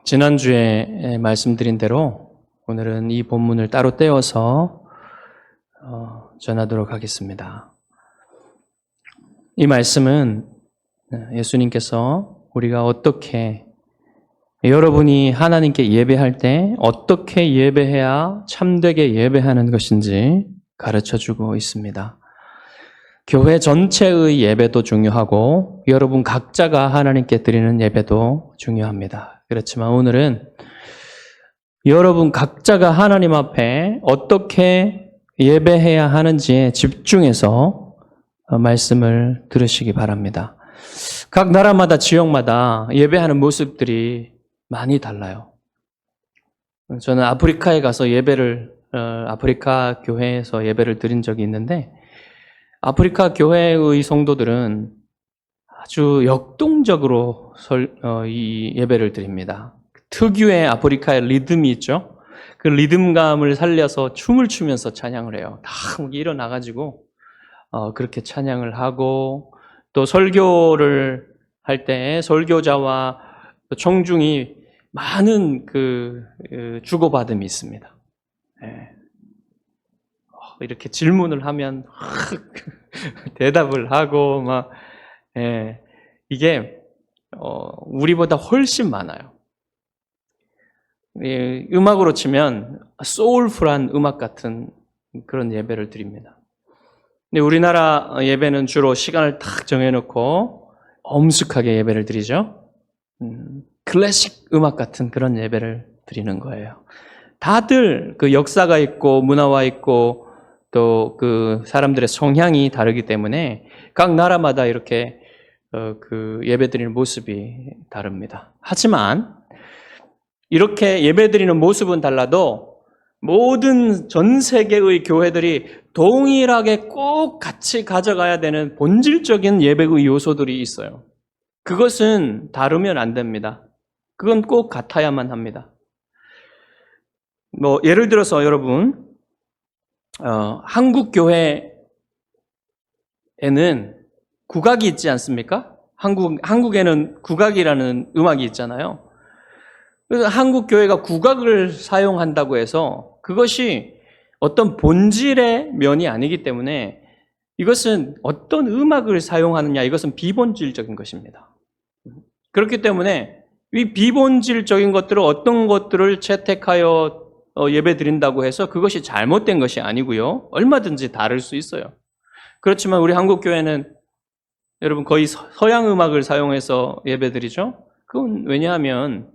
지난주에 말씀드린 대로 오늘은 이 본문을 따로 떼어서 전하도록 하겠습니다. 이 말씀은 예수님께서 우리가 어떻게, 여러분이 하나님께 예배할 때 어떻게 예배해야 참되게 예배하는 것인지 가르쳐주고 있습니다. 교회 전체의 예배도 중요하고 여러분 각자가 하나님께 드리는 예배도 중요합니다. 그렇지만 오늘은 여러분 각자가 하나님 앞에 어떻게 예배해야 하는지에 집중해서 말씀을 들으시기 바랍니다. 각 나라마다 지역마다 예배하는 모습들이 많이 달라요. 저는 아프리카에 가서 아프리카 교회에서 예배를 드린 적이 있는데 아프리카 교회의 성도들은 아주 역동적으로 이 예배를 드립니다. 특유의 아프리카의 리듬이 있죠. 그 리듬감을 살려서 춤을 추면서 찬양을 해요. 다 일어나가지고 그렇게 찬양을 하고 또 설교를 할 때 설교자와 청중이 많은 주고받음이 있습니다. 이렇게 질문을 하면 대답을 하고 이게 우리보다 훨씬 많아요. 음악으로 치면 소울풀한 음악 같은 그런 예배를 드립니다. 근데 우리나라 예배는 주로 시간을 딱 정해놓고 엄숙하게 예배를 드리죠. 클래식 음악 같은 그런 예배를 드리는 거예요. 다들 그 역사가 있고 문화가 있고 또 그 사람들의 성향이 다르기 때문에 각 나라마다 이렇게 예배드리는 모습이 다릅니다. 하지만 이렇게 예배드리는 모습은 달라도 모든 전 세계의 교회들이 동일하게 꼭 같이 가져가야 되는 본질적인 예배의 요소들이 있어요. 그것은 다르면 안 됩니다. 그건 꼭 같아야만 합니다. 예를 들어서 여러분, 한국 교회에는 국악이 있지 않습니까? 한국에는 국악이라는 음악이 있잖아요. 그래서 한국 교회가 국악을 사용한다고 해서 그것이 어떤 본질의 면이 아니기 때문에 이것은 어떤 음악을 사용하느냐, 이것은 비본질적인 것입니다. 그렇기 때문에 이 비본질적인 것들을 어떤 것들을 채택하여 예배 드린다고 해서 그것이 잘못된 것이 아니고요. 얼마든지 다를 수 있어요. 그렇지만 우리 한국 교회는 여러분 거의 서양 음악을 사용해서 예배 드리죠. 그건 왜냐하면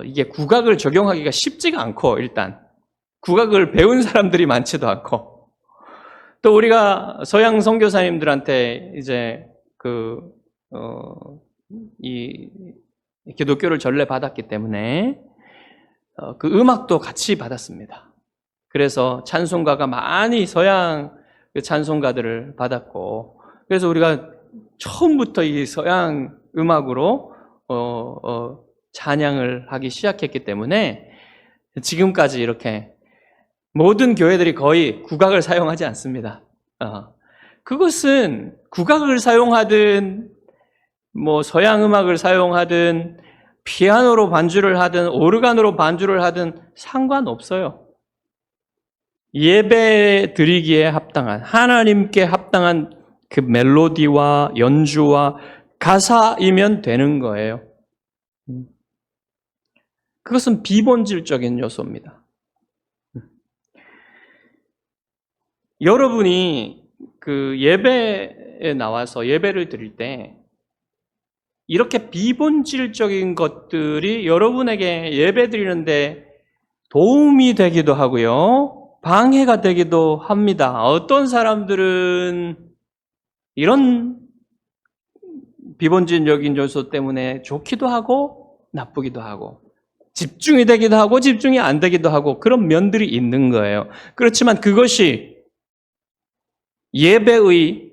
이게 국악을 적용하기가 쉽지가 않고, 일단 국악을 배운 사람들이 많지도 않고, 또 우리가 서양 선교사님들한테 이제 이 기독교를 전례 받았기 때문에 그 음악도 같이 받았습니다. 그래서 찬송가가 많이 서양 찬송가들을 받았고, 그래서 우리가 처음부터 이 서양 음악으로 찬양을 하기 시작했기 때문에 지금까지 이렇게 모든 교회들이 거의 국악을 사용하지 않습니다. 그것은 국악을 사용하든 서양 음악을 사용하든 피아노로 반주를 하든 오르간으로 반주를 하든 상관없어요. 예배 드리기에 합당한, 하나님께 합당한 그 멜로디와 연주와 가사이면 되는 거예요. 그것은 비본질적인 요소입니다. 여러분이 예배에 나와서 예배를 드릴 때 이렇게 비본질적인 것들이 여러분에게 예배 드리는데 도움이 되기도 하고요, 방해가 되기도 합니다. 어떤 사람들은 이런 비본질적인 요소 때문에 좋기도 하고 나쁘기도 하고, 집중이 되기도 하고 집중이 안 되기도 하고, 그런 면들이 있는 거예요. 그렇지만 그것이 예배의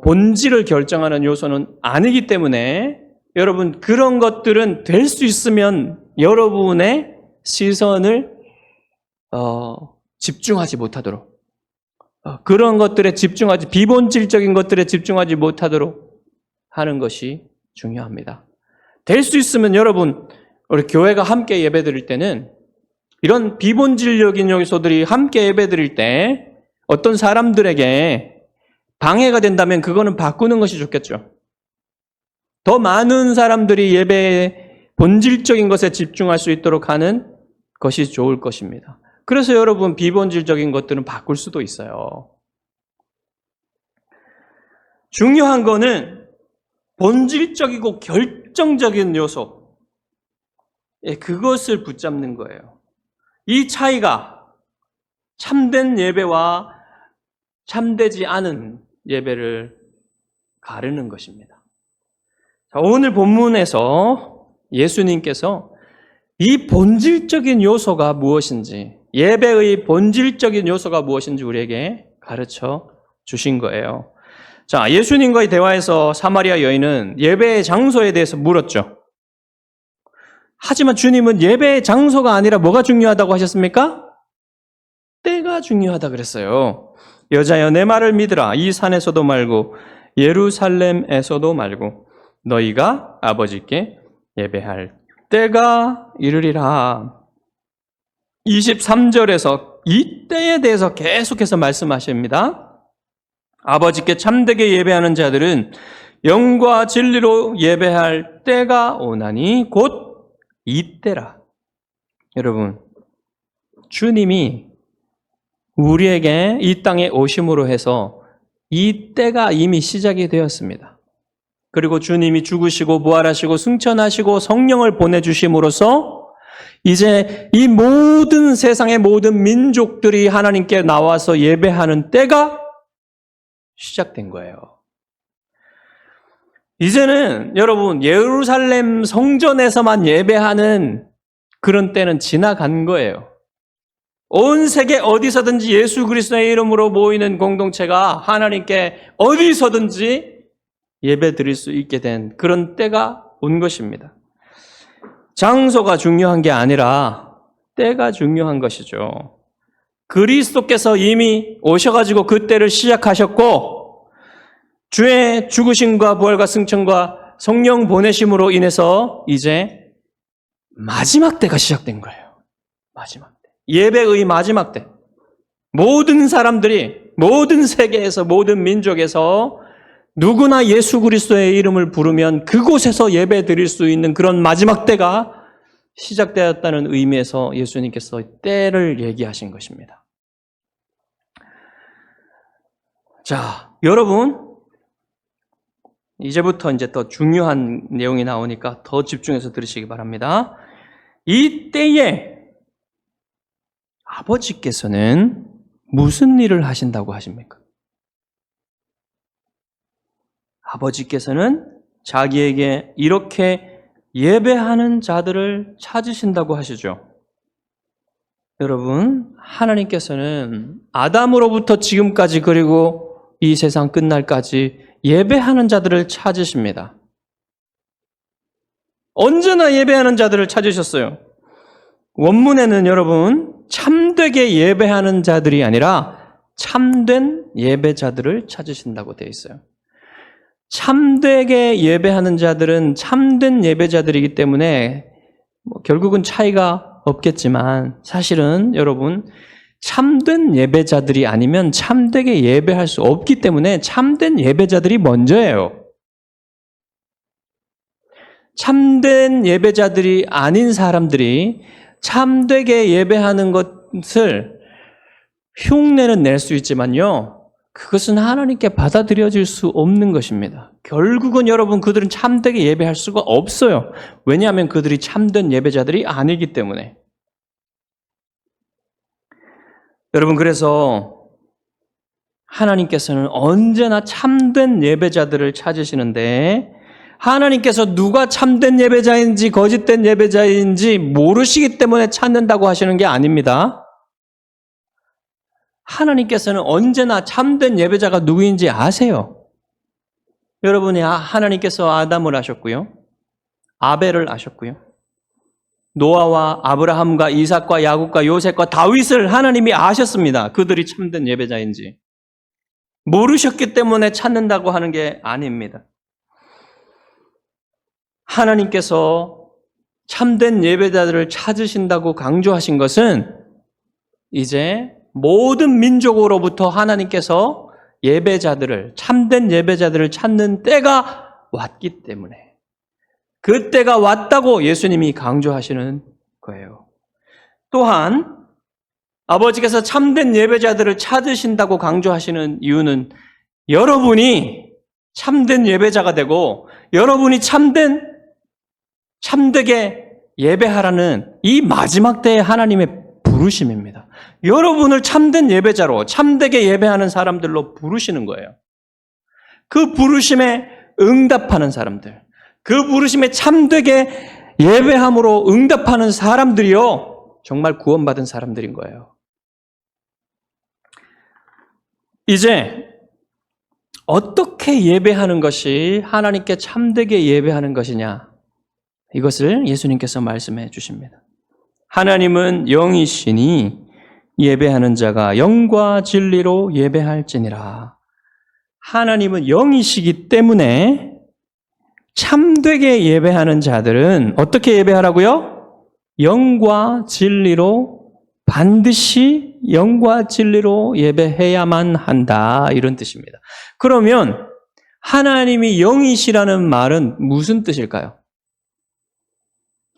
본질을 결정하는 요소는 아니기 때문에 여러분, 그런 것들은 될 수 있으면 여러분의 시선을 집중하지 못하도록, 그런 것들에 비본질적인 것들에 집중하지 못하도록 하는 것이 중요합니다. 될 수 있으면 여러분, 우리 교회가 함께 예배 드릴 때는 이런 비본질적인 요소들이 함께 예배 드릴 때 어떤 사람들에게 방해가 된다면 그거는 바꾸는 것이 좋겠죠. 더 많은 사람들이 예배의 본질적인 것에 집중할 수 있도록 하는 것이 좋을 것입니다. 그래서 여러분, 비본질적인 것들은 바꿀 수도 있어요. 중요한 거는 본질적이고 결정적인 요소, 그것을 붙잡는 거예요. 이 차이가 참된 예배와 참되지 않은 예배를 가르는 것입니다. 자, 오늘 본문에서 예수님께서 이 본질적인 요소가 무엇인지, 예배의 본질적인 요소가 무엇인지 우리에게 가르쳐 주신 거예요. 자, 예수님과의 대화에서 사마리아 여인은 예배의 장소에 대해서 물었죠. 하지만 주님은 예배의 장소가 아니라 뭐가 중요하다고 하셨습니까? 때가 중요하다 그랬어요. 여자여, 내 말을 믿으라. 이 산에서도 말고 예루살렘에서도 말고 너희가 아버지께 예배할 때가 이르리라. 23절에서 이 때에 대해서 계속해서 말씀하십니다. 아버지께 참되게 예배하는 자들은 영과 진리로 예배할 때가 오나니 곧 이때라. 여러분, 주님이 우리에게 이 땅에 오심으로 해서 이 때가 이미 시작이 되었습니다. 그리고 주님이 죽으시고 부활하시고 승천하시고 성령을 보내주심으로써 이제 이 모든 세상의 모든 민족들이 하나님께 나와서 예배하는 때가 시작된 거예요. 이제는 여러분, 예루살렘 성전에서만 예배하는 그런 때는 지나간 거예요. 온 세계 어디서든지 예수 그리스도의 이름으로 모이는 공동체가 하나님께 어디서든지 예배 드릴 수 있게 된 그런 때가 온 것입니다. 장소가 중요한 게 아니라 때가 중요한 것이죠. 그리스도께서 이미 오셔가지고 그 때를 시작하셨고, 주의 죽으심과 부활과 승천과 성령 보내심으로 인해서 이제 마지막 때가 시작된 거예요. 마지막 때. 예배의 마지막 때. 모든 사람들이, 모든 세계에서, 모든 민족에서 누구나 예수 그리스도의 이름을 부르면 그곳에서 예배 드릴 수 있는 그런 마지막 때가 시작되었다는 의미에서 예수님께서 때를 얘기하신 것입니다. 자, 여러분, 이제부터 이제 더 중요한 내용이 나오니까 더 집중해서 들으시기 바랍니다. 이 때에 아버지께서는 무슨 일을 하신다고 하십니까? 아버지께서는 자기에게 이렇게 예배하는 자들을 찾으신다고 하시죠. 여러분, 하나님께서는 아담으로부터 지금까지 그리고 이 세상 끝날까지 예배하는 자들을 찾으십니다. 언제나 예배하는 자들을 찾으셨어요. 원문에는 여러분, 참되게 예배하는 자들이 아니라 참된 예배자들을 찾으신다고 되어 있어요. 참되게 예배하는 자들은 참된 예배자들이기 때문에 결국은 차이가 없겠지만 사실은 여러분, 참된 예배자들이 아니면 참되게 예배할 수 없기 때문에 참된 예배자들이 먼저예요. 참된 예배자들이 아닌 사람들이 참되게 예배하는 것을 흉내는 낼 수 있지만요, 그것은 하나님께 받아들여질 수 없는 것입니다. 결국은 여러분, 그들은 참되게 예배할 수가 없어요. 왜냐하면 그들이 참된 예배자들이 아니기 때문에. 여러분, 그래서 하나님께서는 언제나 참된 예배자들을 찾으시는데, 하나님께서 누가 참된 예배자인지 거짓된 예배자인지 모르시기 때문에 찾는다고 하시는 게 아닙니다. 하나님께서는 언제나 참된 예배자가 누구인지 아세요. 여러분이 하나님께서 아담을 아셨고요, 아벨을 아셨고요, 노아와 아브라함과 이삭과 야곱과 요셉과 다윗을 하나님이 아셨습니다. 그들이 참된 예배자인지. 모르셨기 때문에 찾는다고 하는 게 아닙니다. 하나님께서 참된 예배자들을 찾으신다고 강조하신 것은 이제 모든 민족으로부터 하나님께서 예배자들을, 참된 예배자들을 찾는 때가 왔기 때문에 그 때가 왔다고 예수님이 강조하시는 거예요. 또한 아버지께서 참된 예배자들을 찾으신다고 강조하시는 이유는 여러분이 참된 예배자가 되고 여러분이 참되게 예배하라는 이 마지막 때의 하나님의 부르심입니다. 여러분을 참된 예배자로, 참되게 예배하는 사람들로 부르시는 거예요. 그 부르심에 응답하는 사람들, 그 부르심에 참되게 예배함으로 응답하는 사람들이요, 정말 구원받은 사람들인 거예요. 이제 어떻게 예배하는 것이 하나님께 참되게 예배하는 것이냐, 이것을 예수님께서 말씀해 주십니다. 하나님은 영이시니 예배하는 자가 영과 진리로 예배할지니라. 하나님은 영이시기 때문에 참되게 예배하는 자들은 어떻게 예배하라고요? 영과 진리로, 반드시 영과 진리로 예배해야만 한다, 이런 뜻입니다. 그러면 하나님이 영이시라는 말은 무슨 뜻일까요?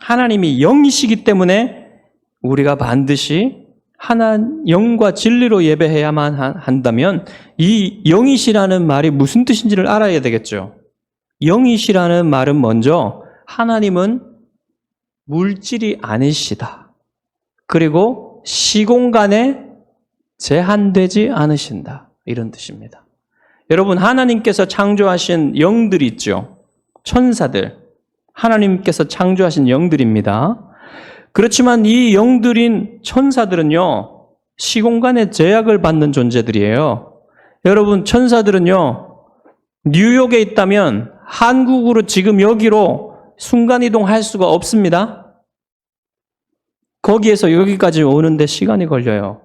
하나님이 영이시기 때문에 우리가 반드시 영과 진리로 예배해야만 한다면 이 영이시라는 말이 무슨 뜻인지를 알아야 되겠죠. 영이시라는 말은 먼저 하나님은 물질이 아니시다. 그리고 시공간에 제한되지 않으신다, 이런 뜻입니다. 여러분, 하나님께서 창조하신 영들이 있죠. 천사들. 하나님께서 창조하신 영들입니다. 그렇지만 이 영들인 천사들은요, 시공간의 제약을 받는 존재들이에요. 여러분, 천사들은요, 뉴욕에 있다면 한국으로 지금 여기로 순간이동할 수가 없습니다. 거기에서 여기까지 오는데 시간이 걸려요.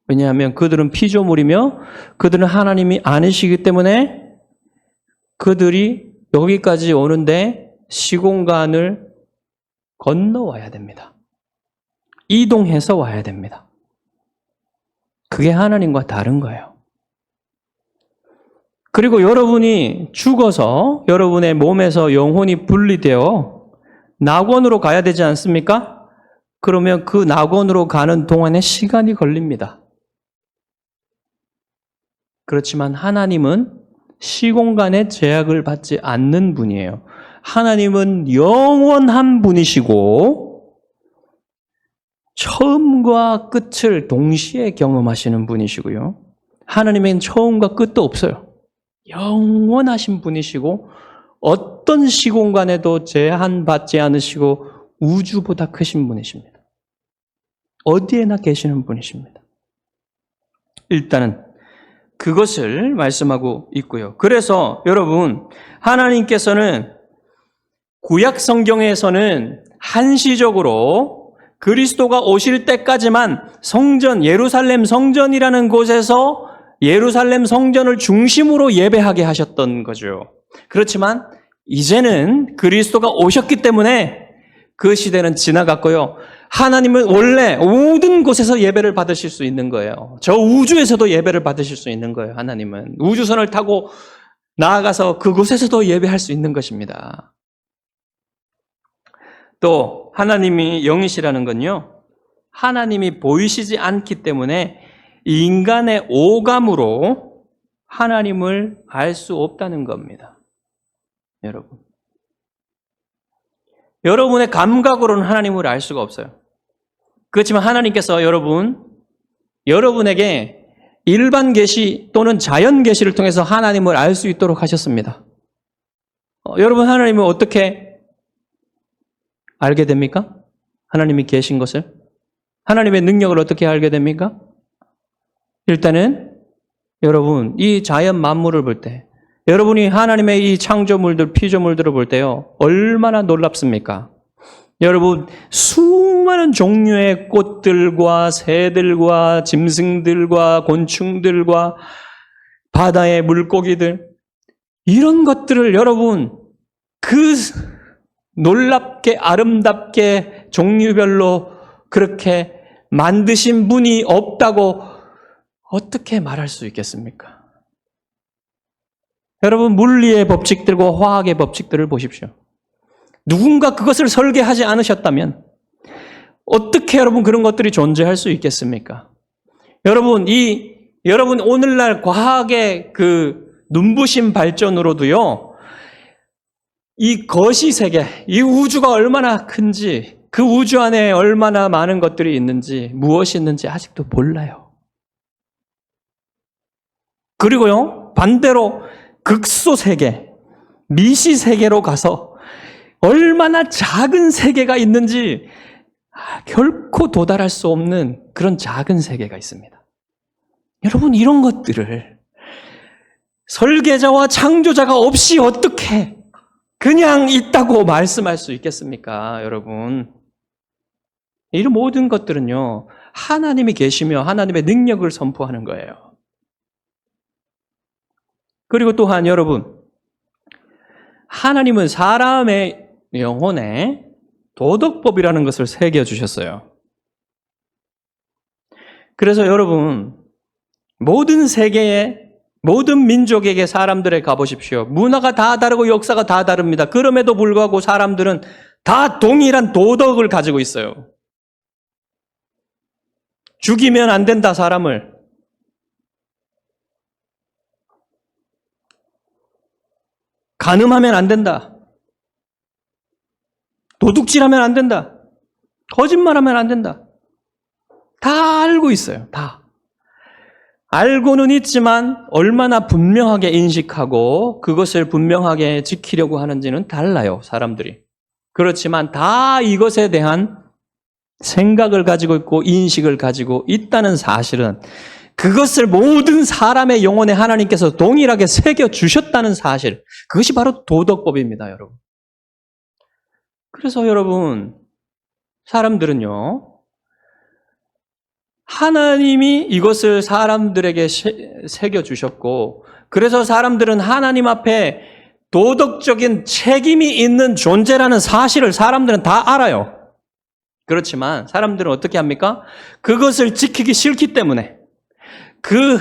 왜냐하면 그들은 피조물이며 그들은 하나님이 아니시기 때문에 그들이 여기까지 오는데 시공간을 건너와야 됩니다. 이동해서 와야 됩니다. 그게 하나님과 다른 거예요. 그리고 여러분이 죽어서 여러분의 몸에서 영혼이 분리되어 낙원으로 가야 되지 않습니까? 그러면 그 낙원으로 가는 동안에 시간이 걸립니다. 그렇지만 하나님은 시공간의 제약을 받지 않는 분이에요. 하나님은 영원한 분이시고 처음과 끝을 동시에 경험하시는 분이시고요. 하나님은 처음과 끝도 없어요. 영원하신 분이시고 어떤 시공간에도 제한받지 않으시고 우주보다 크신 분이십니다. 어디에나 계시는 분이십니다. 일단은 그것을 말씀하고 있고요. 그래서 여러분, 하나님께서는 구약 성경에서는 한시적으로 그리스도가 오실 때까지만 성전, 예루살렘 성전이라는 곳에서 예루살렘 성전을 중심으로 예배하게 하셨던 거죠. 그렇지만 이제는 그리스도가 오셨기 때문에 그 시대는 지나갔고요. 하나님은 원래 모든 곳에서 예배를 받으실 수 있는 거예요. 저 우주에서도 예배를 받으실 수 있는 거예요. 하나님은 우주선을 타고 나아가서 그곳에서도 예배할 수 있는 것입니다. 또 하나님이 영이시라는 건요, 하나님이 보이시지 않기 때문에 인간의 오감으로 하나님을 알 수 없다는 겁니다. 여러분, 여러분의 감각으로는 하나님을 알 수가 없어요. 그렇지만 하나님께서 여러분에게 일반 계시 또는 자연 계시를 통해서 하나님을 알 수 있도록 하셨습니다. 여러분, 하나님을 어떻게 알게 됩니까? 하나님이 계신 것을? 하나님의 능력을 어떻게 알게 됩니까? 일단은 여러분, 이 자연 만물을 볼 때, 여러분이 하나님의 이 창조물들, 피조물들을 볼 때요, 얼마나 놀랍습니까? 여러분, 수많은 종류의 꽃들과 새들과 짐승들과 곤충들과 바다의 물고기들, 이런 것들을 여러분, 그 놀랍게 아름답게 종류별로 그렇게 만드신 분이 없다고 어떻게 말할 수 있겠습니까? 여러분, 물리의 법칙들과 화학의 법칙들을 보십시오. 누군가 그것을 설계하지 않으셨다면 어떻게 여러분 그런 것들이 존재할 수 있겠습니까? 여러분, 여러분 오늘날 과학의 그 눈부신 발전으로도요, 이 거시세계, 이 우주가 얼마나 큰지, 그 우주 안에 얼마나 많은 것들이 있는지, 무엇이 있는지 아직도 몰라요. 그리고요, 반대로 극소세계, 미시세계로 가서 얼마나 작은 세계가 있는지 결코 도달할 수 없는 그런 작은 세계가 있습니다. 여러분, 이런 것들을 설계자와 창조자가 없이 어떻게 그냥 있다고 말씀할 수 있겠습니까, 여러분? 이런 모든 것들은요, 하나님이 계시며 하나님의 능력을 선포하는 거예요. 그리고 또한 여러분, 하나님은 사람의 영혼에 도덕법이라는 것을 새겨주셨어요. 그래서 여러분, 모든 세계에, 모든 민족에게 사람들에 가보십시오. 문화가 다 다르고 역사가 다 다릅니다. 그럼에도 불구하고 사람들은 다 동일한 도덕을 가지고 있어요. 죽이면 안 된다, 사람을. 간음하면 안 된다. 도둑질하면 안 된다. 거짓말하면 안 된다. 다 알고 있어요. 다. 알고는 있지만 얼마나 분명하게 인식하고 그것을 분명하게 지키려고 하는지는 달라요, 사람들이. 그렇지만 다 이것에 대한 생각을 가지고 있고 인식을 가지고 있다는 사실은, 그것을 모든 사람의 영혼에 하나님께서 동일하게 새겨주셨다는 사실, 그것이 바로 도덕법입니다, 여러분. 그래서 여러분, 사람들은요, 하나님이 이것을 사람들에게 새겨주셨고, 그래서 사람들은 하나님 앞에 도덕적인 책임이 있는 존재라는 사실을 사람들은 다 알아요. 그렇지만 사람들은 어떻게 합니까? 그것을 지키기 싫기 때문에, 그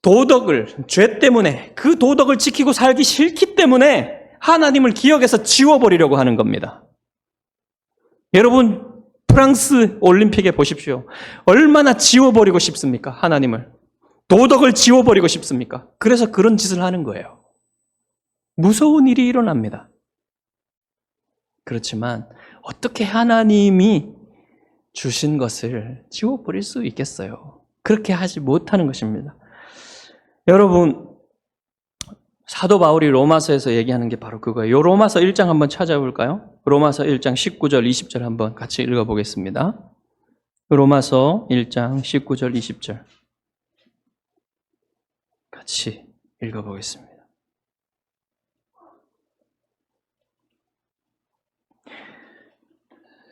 도덕을, 죄 때문에, 그 도덕을 지키고 살기 싫기 때문에 하나님을 기억해서 지워버리려고 하는 겁니다. 여러분, 프랑스 올림픽에 보십시오. 얼마나 지워버리고 싶습니까? 하나님을. 도덕을 지워버리고 싶습니까? 그래서 그런 짓을 하는 거예요. 무서운 일이 일어납니다. 그렇지만 어떻게 하나님이 주신 것을 지워버릴 수 있겠어요? 그렇게 하지 못하는 것입니다. 여러분, 사도 바울이 로마서에서 얘기하는 게 바로 그거예요. 로마서 1장 한번 찾아볼까요? 로마서 1장 19절, 20절 한번 같이 읽어보겠습니다. 로마서 1장 19절, 20절 같이 읽어보겠습니다.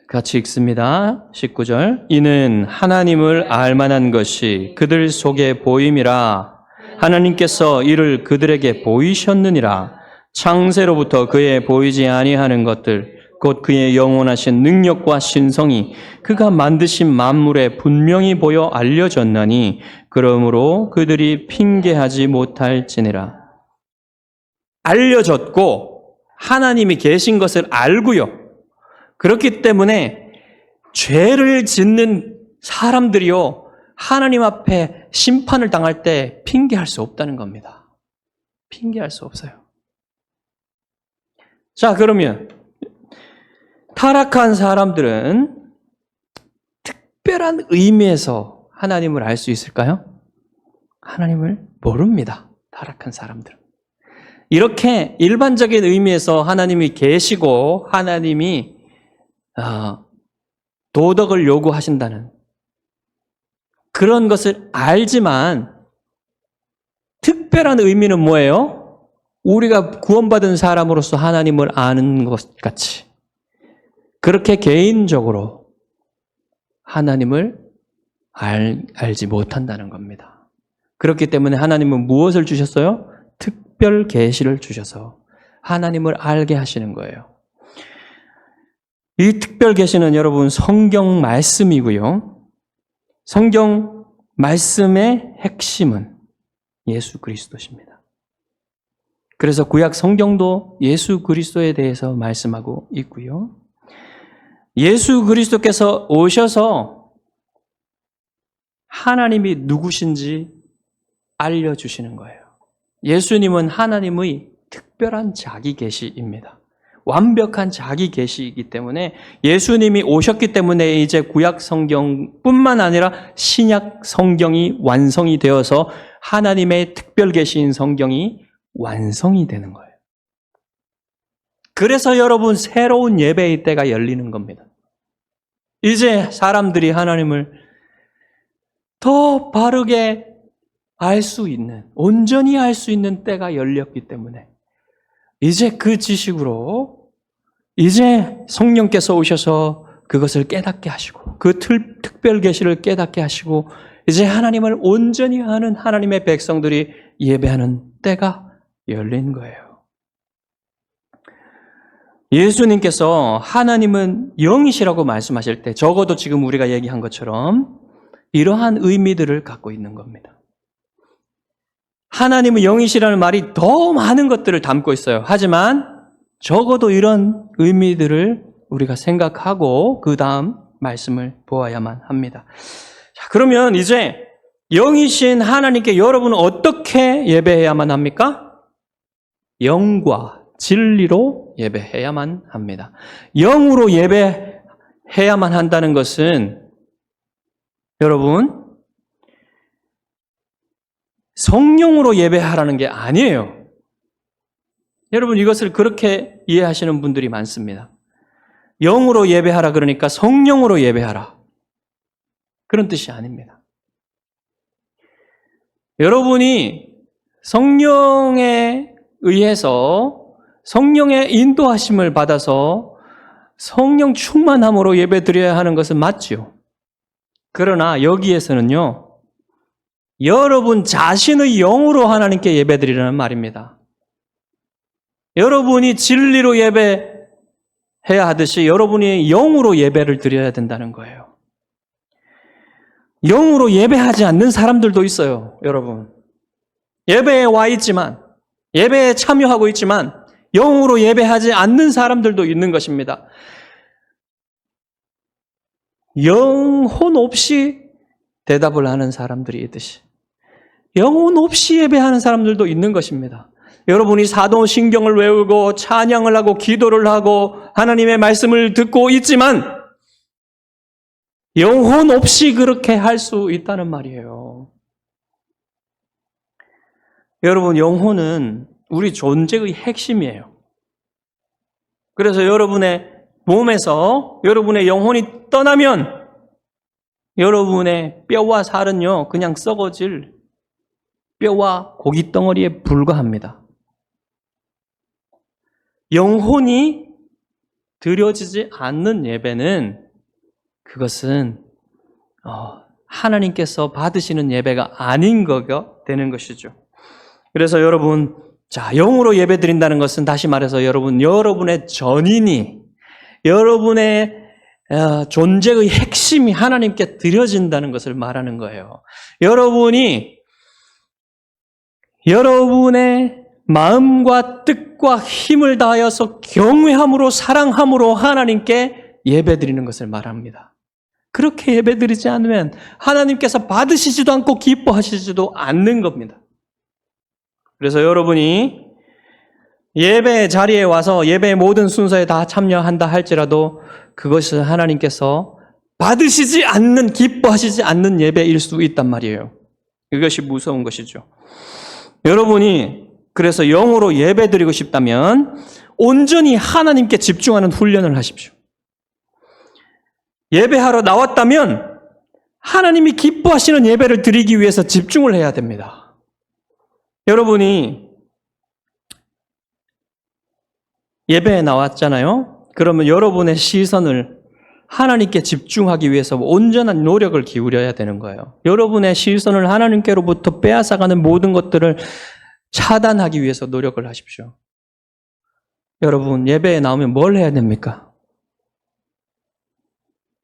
같이 읽습니다. 19절. 이는 하나님을 알만한 것이 그들 속에 보임이라. 하나님께서 이를 그들에게 보이셨느니라. 창세로부터 그의 보이지 아니하는 것들, 곧 그의 영원하신 능력과 신성이 그가 만드신 만물에 분명히 보여 알려졌나니 그러므로 그들이 핑계하지 못할지니라. 알려졌고 하나님이 계신 것을 알고요. 그렇기 때문에 죄를 짓는 사람들이요, 하나님 앞에 심판을 당할 때 핑계할 수 없다는 겁니다. 핑계할 수 없어요. 자, 그러면 타락한 사람들은 특별한 의미에서 하나님을 알 수 있을까요? 하나님을 모릅니다. 타락한 사람들은. 이렇게 일반적인 의미에서 하나님이 계시고 하나님이 도덕을 요구하신다는 그런 것을 알지만, 특별한 의미는 뭐예요? 우리가 구원받은 사람으로서 하나님을 아는 것 같이 그렇게 개인적으로 하나님을 알지 못한다는 겁니다. 그렇기 때문에 하나님은 무엇을 주셨어요? 특별 계시를 주셔서 하나님을 알게 하시는 거예요. 이 특별 계시는 여러분 성경 말씀이고요. 성경 말씀의 핵심은 예수 그리스도십니다. 그래서 구약 성경도 예수 그리스도에 대해서 말씀하고 있고요. 예수 그리스도께서 오셔서 하나님이 누구신지 알려주시는 거예요. 예수님은 하나님의 특별한 자기 계시입니다. 완벽한 자기 계시이기 때문에 예수님이 오셨기 때문에 이제 구약 성경뿐만 아니라 신약 성경이 완성이 되어서 하나님의 특별 계시인 성경이 완성이 되는 거예요. 그래서 여러분 새로운 예배의 때가 열리는 겁니다. 이제 사람들이 하나님을 더 바르게 알 수 있는, 온전히 알 수 있는 때가 열렸기 때문에 이제 그 지식으로 이제 성령께서 오셔서 그것을 깨닫게 하시고 그 특별 계시를 깨닫게 하시고 이제 하나님을 온전히 아는 하나님의 백성들이 예배하는 때가 열린 거예요. 예수님께서 하나님은 영이시라고 말씀하실 때 적어도 지금 우리가 얘기한 것처럼 이러한 의미들을 갖고 있는 겁니다. 하나님은 영이시라는 말이 더 많은 것들을 담고 있어요. 하지만 적어도 이런 의미들을 우리가 생각하고 그 다음 말씀을 보아야만 합니다. 자, 그러면 이제 영이신 하나님께 여러분은 어떻게 예배해야만 합니까? 영과 진리로 예배해야만 합니다. 영으로 예배해야만 한다는 것은 여러분 성령으로 예배하라는 게 아니에요. 여러분 이것을 그렇게 이해하시는 분들이 많습니다. 영으로 예배하라 그러니까 성령으로 예배하라. 그런 뜻이 아닙니다. 여러분이 성령에 의해서 성령의 인도하심을 받아서 성령 충만함으로 예배드려야 하는 것은 맞지요. 그러나 여기에서는요. 여러분 자신의 영으로 하나님께 예배드리라는 말입니다. 여러분이 진리로 예배해야 하듯이 여러분이 영으로 예배를 드려야 된다는 거예요. 영으로 예배하지 않는 사람들도 있어요, 여러분. 예배에 와 있지만, 예배에 참여하고 있지만 영으로 예배하지 않는 사람들도 있는 것입니다. 영혼 없이 대답을 하는 사람들이 있듯이 영혼 없이 예배하는 사람들도 있는 것입니다. 여러분이 사도신경을 외우고 찬양을 하고 기도를 하고 하나님의 말씀을 듣고 있지만 영혼 없이 그렇게 할 수 있다는 말이에요. 여러분 영혼은 우리 존재의 핵심이에요. 그래서 여러분의 몸에서 여러분의 영혼이 떠나면 여러분의 뼈와 살은요 그냥 썩어질 뼈와 고기 덩어리에 불과합니다. 영혼이 드려지지 않는 예배는 그것은 하나님께서 받으시는 예배가 아닌 거가 되는 것이죠. 그래서 여러분 자 영으로 예배 드린다는 것은 다시 말해서 여러분의 전인이 여러분의 존재의 핵심이 하나님께 드려진다는 것을 말하는 거예요. 여러분이 여러분의 마음과 뜻과 힘을 다하여서 경외함으로 사랑함으로 하나님께 예배드리는 것을 말합니다. 그렇게 예배드리지 않으면 하나님께서 받으시지도 않고 기뻐하시지도 않는 겁니다. 그래서 여러분이 예배 자리에 와서 예배의 모든 순서에 다 참여한다 할지라도 그것은 하나님께서 받으시지 않는, 기뻐하시지 않는 예배일 수 있단 말이에요. 이것이 무서운 것이죠. 여러분이 그래서 영으로 예배드리고 싶다면 온전히 하나님께 집중하는 훈련을 하십시오. 예배하러 나왔다면 하나님이 기뻐하시는 예배를 드리기 위해서 집중을 해야 됩니다. 여러분이 예배에 나왔잖아요. 그러면 여러분의 시선을 하나님께 집중하기 위해서 온전한 노력을 기울여야 되는 거예요. 여러분의 시선을 하나님께로부터 빼앗아가는 모든 것들을 차단하기 위해서 노력을 하십시오. 여러분 예배에 나오면 뭘 해야 됩니까?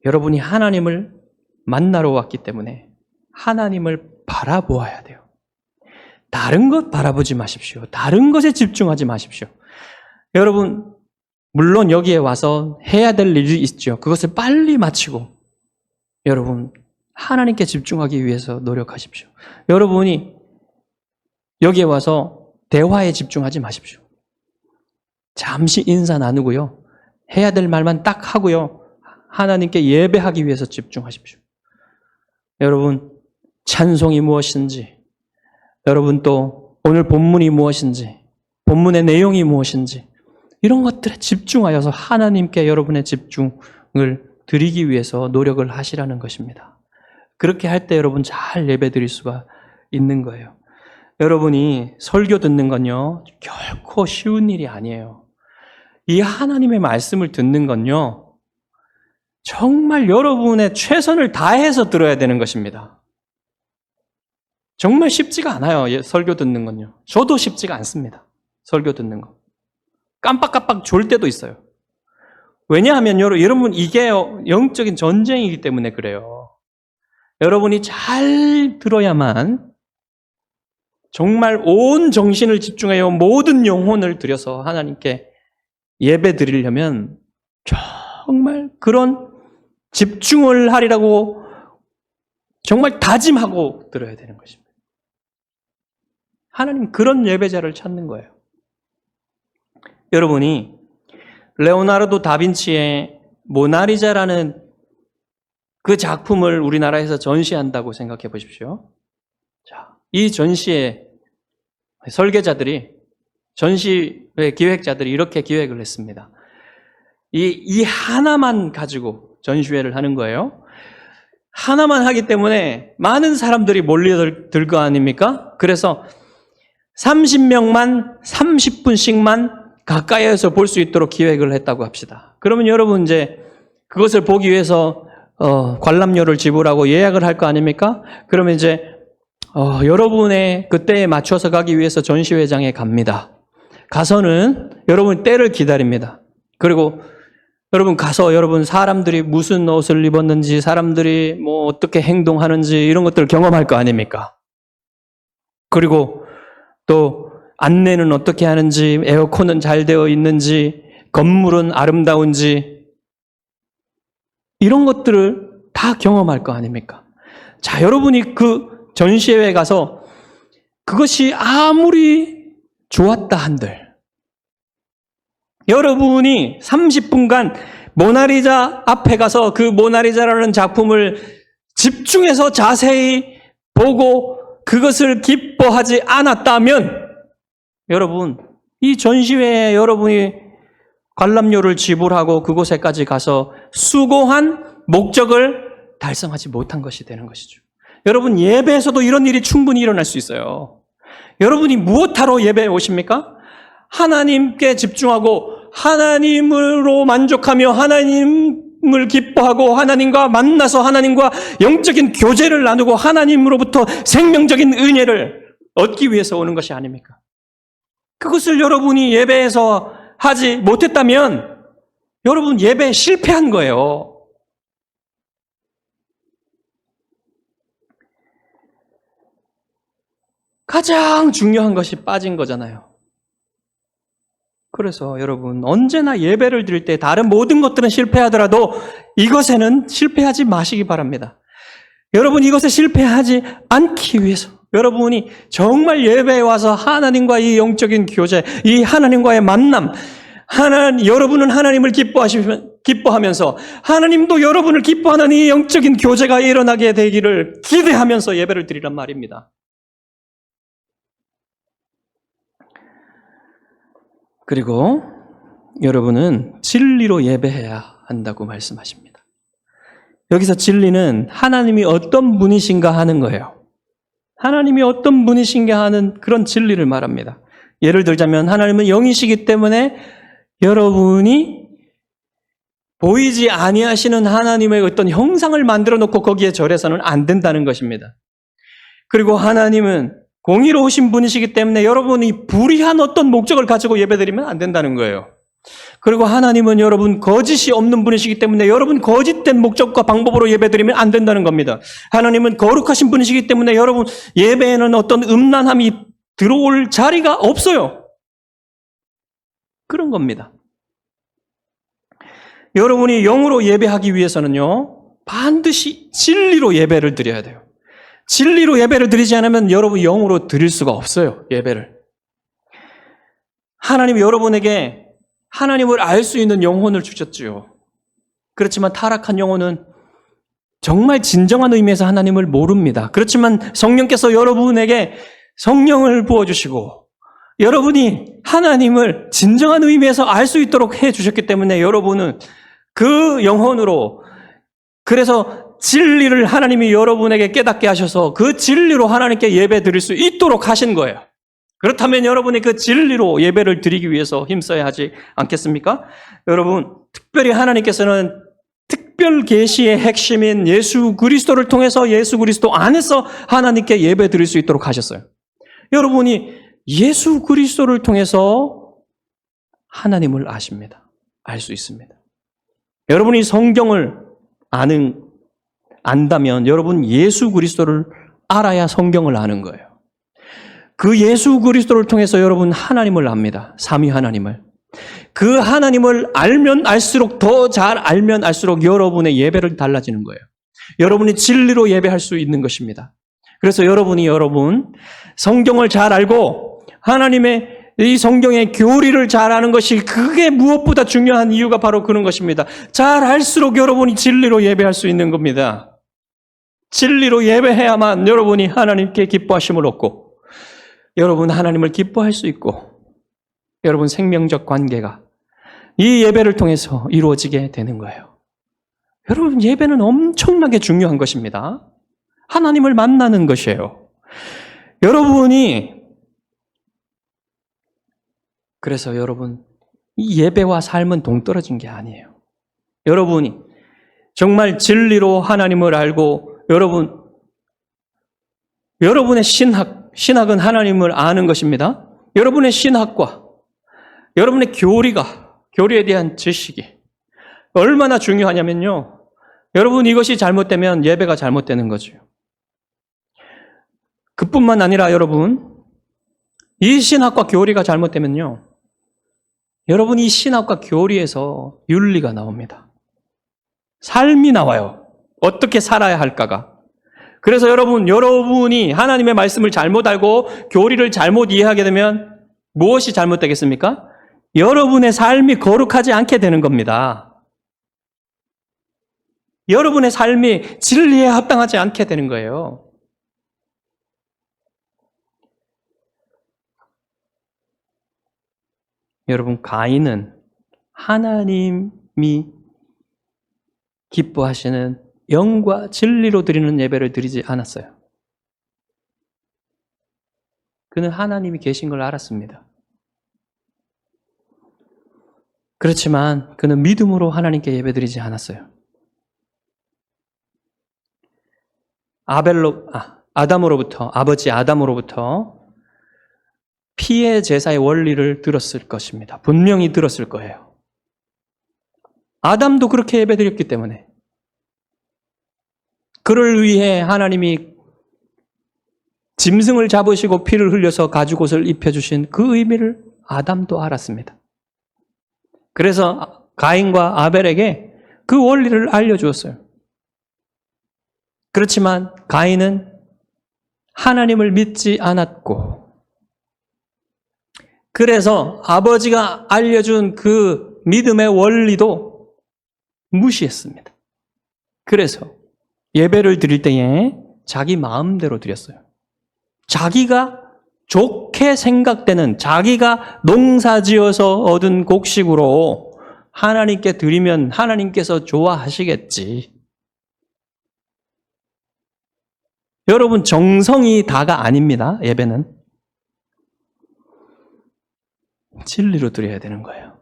여러분이 하나님을 만나러 왔기 때문에 하나님을 바라보아야 돼요. 다른 것 바라보지 마십시오. 다른 것에 집중하지 마십시오. 여러분, 물론 여기에 와서 해야 될 일이 있죠. 그것을 빨리 마치고 여러분, 하나님께 집중하기 위해서 노력하십시오. 여러분이 여기에 와서 대화에 집중하지 마십시오. 잠시 인사 나누고요. 해야 될 말만 딱 하고요. 하나님께 예배하기 위해서 집중하십시오. 여러분, 찬송이 무엇인지, 여러분 또 오늘 본문이 무엇인지, 본문의 내용이 무엇인지, 이런 것들에 집중하여서 하나님께 여러분의 집중을 드리기 위해서 노력을 하시라는 것입니다. 그렇게 할 때 여러분 잘 예배 드릴 수가 있는 거예요. 여러분이 설교 듣는 건요, 결코 쉬운 일이 아니에요. 이 하나님의 말씀을 듣는 건요, 정말 여러분의 최선을 다해서 들어야 되는 것입니다. 정말 쉽지가 않아요, 설교 듣는 건요. 저도 쉽지가 않습니다, 설교 듣는 거. 깜빡깜빡 졸 때도 있어요. 왜냐하면 여러분 이게 영적인 전쟁이기 때문에 그래요. 여러분이 잘 들어야만 정말 온 정신을 집중하여 모든 영혼을 들여서 하나님께 예배 드리려면 정말 그런 집중을 하리라고 정말 다짐하고 들어야 되는 것입니다. 하나님 그런 예배자를 찾는 거예요. 여러분이 레오나르도 다빈치의 모나리자라는 그 작품을 우리나라에서 전시한다고 생각해 보십시오. 자, 이 전시의 설계자들이, 전시회 기획자들이 이렇게 기획을 했습니다. 이 하나만 가지고 전시회를 하는 거예요. 하나만 하기 때문에 많은 사람들이 몰려들 거 아닙니까? 그래서 30명만 30분씩만 가까이에서 볼 수 있도록 기획을 했다고 합시다. 그러면 여러분 이제 그것을 보기 위해서 관람료를 지불하고 예약을 할 거 아닙니까? 그러면 이제 여러분의 그때에 맞춰서 가기 위해서 전시회장에 갑니다. 가서는 여러분 때를 기다립니다. 그리고 여러분 가서 여러분 사람들이 무슨 옷을 입었는지, 사람들이 뭐 어떻게 행동하는지 이런 것들을 경험할 거 아닙니까? 그리고 또 안내는 어떻게 하는지, 에어컨은 잘 되어 있는지, 건물은 아름다운지, 이런 것들을 다 경험할 거 아닙니까? 자, 여러분이 그 전시회에 가서 그것이 아무리 좋았다 한들, 여러분이 30분간 모나리자 앞에 가서 그 모나리자라는 작품을 집중해서 자세히 보고 그것을 기뻐하지 않았다면, 여러분, 이 전시회에 여러분이 관람료를 지불하고 그곳에까지 가서 수고한 목적을 달성하지 못한 것이 되는 것이죠. 여러분, 예배에서도 이런 일이 충분히 일어날 수 있어요. 여러분이 무엇하러 예배에 오십니까? 하나님께 집중하고 하나님으로 만족하며 하나님을 기뻐하고 하나님과 만나서 하나님과 영적인 교제를 나누고 하나님으로부터 생명적인 은혜를 얻기 위해서 오는 것이 아닙니까? 그것을 여러분이 예배에서 하지 못했다면 여러분 예배에 실패한 거예요. 가장 중요한 것이 빠진 거잖아요. 그래서 여러분 언제나 예배를 드릴 때 다른 모든 것들은 실패하더라도 이것에는 실패하지 마시기 바랍니다. 여러분 이것에 실패하지 않기 위해서 여러분이 정말 예배에 와서 하나님과 이 영적인 교제, 이 하나님과의 만남, 여러분은 하나님을 기뻐하면서 하나님도 여러분을 기뻐하는 이 영적인 교제가 일어나게 되기를 기대하면서 예배를 드리란 말입니다. 그리고 여러분은 진리로 예배해야 한다고 말씀하십니다. 여기서 진리는 하나님이 어떤 분이신가 하는 거예요. 하나님이 어떤 분이신가 하는 그런 진리를 말합니다. 예를 들자면 하나님은 영이시기 때문에 여러분이 보이지 아니하시는 하나님의 어떤 형상을 만들어 놓고 거기에 절해서는 안 된다는 것입니다. 그리고 하나님은 공의로우신 분이시기 때문에 여러분이 불의한 어떤 목적을 가지고 예배드리면 안 된다는 거예요. 그리고 하나님은 여러분 거짓이 없는 분이시기 때문에 여러분 거짓된 목적과 방법으로 예배드리면 안 된다는 겁니다. 하나님은 거룩하신 분이시기 때문에 여러분 예배에는 어떤 음란함이 들어올 자리가 없어요. 그런 겁니다. 여러분이 영으로 예배하기 위해서는요, 반드시 진리로 예배를 드려야 돼요. 진리로 예배를 드리지 않으면 여러분 영으로 드릴 수가 없어요, 예배를. 하나님이 여러분에게 하나님을 알 수 있는 영혼을 주셨지요. 그렇지만 타락한 영혼은 정말 진정한 의미에서 하나님을 모릅니다. 그렇지만 성령께서 여러분에게 성령을 부어주시고 여러분이 하나님을 진정한 의미에서 알 수 있도록 해주셨기 때문에 여러분은 그 영혼으로, 그래서 진리를 하나님이 여러분에게 깨닫게 하셔서 그 진리로 하나님께 예배 드릴 수 있도록 하신 거예요. 그렇다면 여러분이 그 진리로 예배를 드리기 위해서 힘써야 하지 않겠습니까? 여러분, 특별히 하나님께서는 특별 계시의 핵심인 예수 그리스도를 통해서 예수 그리스도 안에서 하나님께 예배 드릴 수 있도록 하셨어요. 여러분이 예수 그리스도를 통해서 하나님을 아십니다. 알 수 있습니다. 여러분이 성경을 안다면 여러분 예수 그리스도를 알아야 성경을 아는 거예요. 그 예수 그리스도를 통해서 여러분 하나님을 압니다. 삼위 하나님을. 그 하나님을 알면 알수록, 더 잘 알면 알수록 여러분의 예배를 달라지는 거예요. 여러분이 진리로 예배할 수 있는 것입니다. 그래서 여러분 성경을 잘 알고 하나님의 이 성경의 교리를 잘 아는 것이, 그게 무엇보다 중요한 이유가 바로 그런 것입니다. 잘 알수록 여러분이 진리로 예배할 수 있는 겁니다. 진리로 예배해야만 여러분이 하나님께 기뻐하심을 얻고 여러분 하나님을 기뻐할 수 있고 여러분 생명적 관계가 이 예배를 통해서 이루어지게 되는 거예요. 여러분 예배는 엄청나게 중요한 것입니다. 하나님을 만나는 것이에요. 그래서 여러분 이 예배와 삶은 동떨어진 게 아니에요. 여러분이 정말 진리로 하나님을 알고 여러분의 신학은 하나님을 아는 것입니다. 여러분의 신학과 여러분의 교리에 대한 지식이 얼마나 중요하냐면요. 여러분 이것이 잘못되면 예배가 잘못되는 거죠. 그뿐만 아니라 여러분 이 신학과 교리가 잘못되면요. 여러분 이 신학과 교리에서 윤리가 나옵니다. 삶이 나와요. 어떻게 살아야 할까가. 그래서 여러분이 하나님의 말씀을 잘못 알고 교리를 잘못 이해하게 되면 무엇이 잘못되겠습니까? 여러분의 삶이 거룩하지 않게 되는 겁니다. 여러분의 삶이 진리에 합당하지 않게 되는 거예요. 여러분, 가인은 하나님이 기뻐하시는 영과 진리로 드리는 예배를 드리지 않았어요. 그는 하나님이 계신 걸 알았습니다. 그렇지만 그는 믿음으로 하나님께 예배 드리지 않았어요. 아버지 아담으로부터 피의 제사의 원리를 들었을 것입니다. 분명히 들었을 거예요. 아담도 그렇게 예배드렸기 때문에 그를 위해 하나님이 짐승을 잡으시고 피를 흘려서 가죽옷을 입혀주신 그 의미를 아담도 알았습니다. 그래서 가인과 아벨에게 그 원리를 알려주었어요. 그렇지만 가인은 하나님을 믿지 않았고, 그래서 아버지가 알려준 그 믿음의 원리도 무시했습니다. 그래서 예배를 드릴 때에 자기 마음대로 드렸어요. 자기가 좋게 생각되는, 자기가 농사지어서 얻은 곡식으로 하나님께 드리면 하나님께서 좋아하시겠지. 여러분, 정성이 다가 아닙니다. 예배는 진리로 드려야 되는 거예요.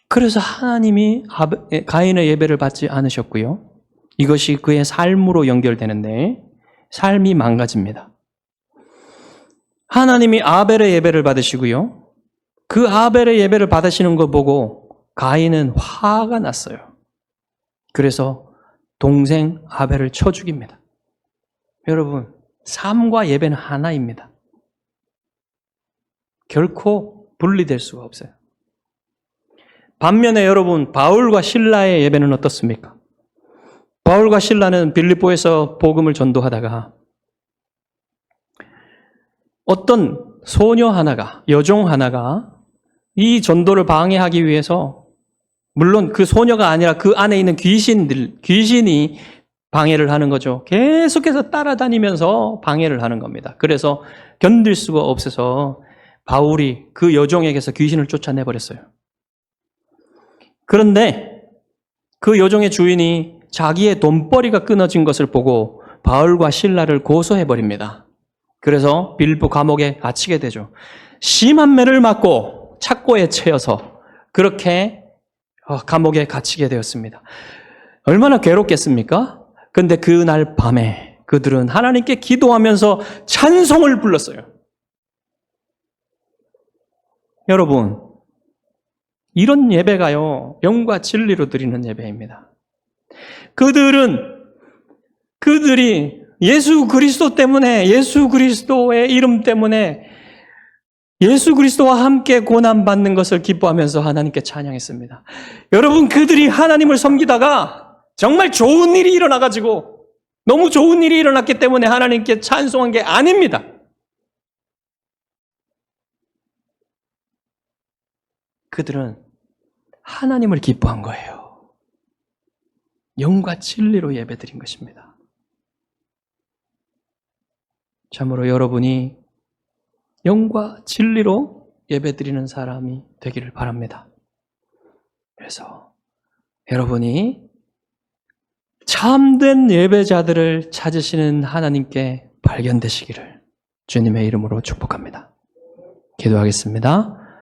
그래서 하나님이 가인의 예배를 받지 않으셨고요. 이것이 그의 삶으로 연결되는데 삶이 망가집니다. 하나님이 아벨의 예배를 받으시고요. 그 아벨의 예배를 받으시는 거 보고 가인은 화가 났어요. 그래서 동생 아벨을 쳐 죽입니다. 여러분, 삶과 예배는 하나입니다. 결코 분리될 수가 없어요. 반면에 여러분, 바울과 실라의 예배는 어떻습니까? 바울과 실라는 빌립보에서 복음을 전도하다가 어떤 소녀 하나가, 여종 하나가 이 전도를 방해하기 위해서, 물론 그 소녀가 아니라 그 안에 있는 귀신이 방해를 하는 거죠. 계속해서 따라다니면서 방해를 하는 겁니다. 그래서 견딜 수가 없어서 바울이 그 여종에게서 귀신을 쫓아내버렸어요. 그런데 그 여종의 주인이 자기의 돈벌이가 끊어진 것을 보고 바울과 실라를 고소해버립니다. 그래서 빌립보 감옥에 갇히게 되죠. 심한 매를 맞고 착고에 채여서 그렇게 감옥에 갇히게 되었습니다. 얼마나 괴롭겠습니까? 근데 그날 밤에 그들은 하나님께 기도하면서 찬송을 불렀어요. 여러분, 이런 예배가요, 영과 진리로 드리는 예배입니다. 그들이 예수 그리스도 때문에, 예수 그리스도의 이름 때문에 예수 그리스도와 함께 고난받는 것을 기뻐하면서 하나님께 찬양했습니다. 여러분, 그들이 하나님을 섬기다가 정말 좋은 일이 일어나가지고, 너무 좋은 일이 일어났기 때문에 하나님께 찬송한 게 아닙니다. 그들은 하나님을 기뻐한 거예요. 영과 진리로 예배드린 것입니다. 참으로 여러분이 영과 진리로 예배드리는 사람이 되기를 바랍니다. 그래서 여러분이 참된 예배자들을 찾으시는 하나님께 발견되시기를 주님의 이름으로 축복합니다. 기도하겠습니다.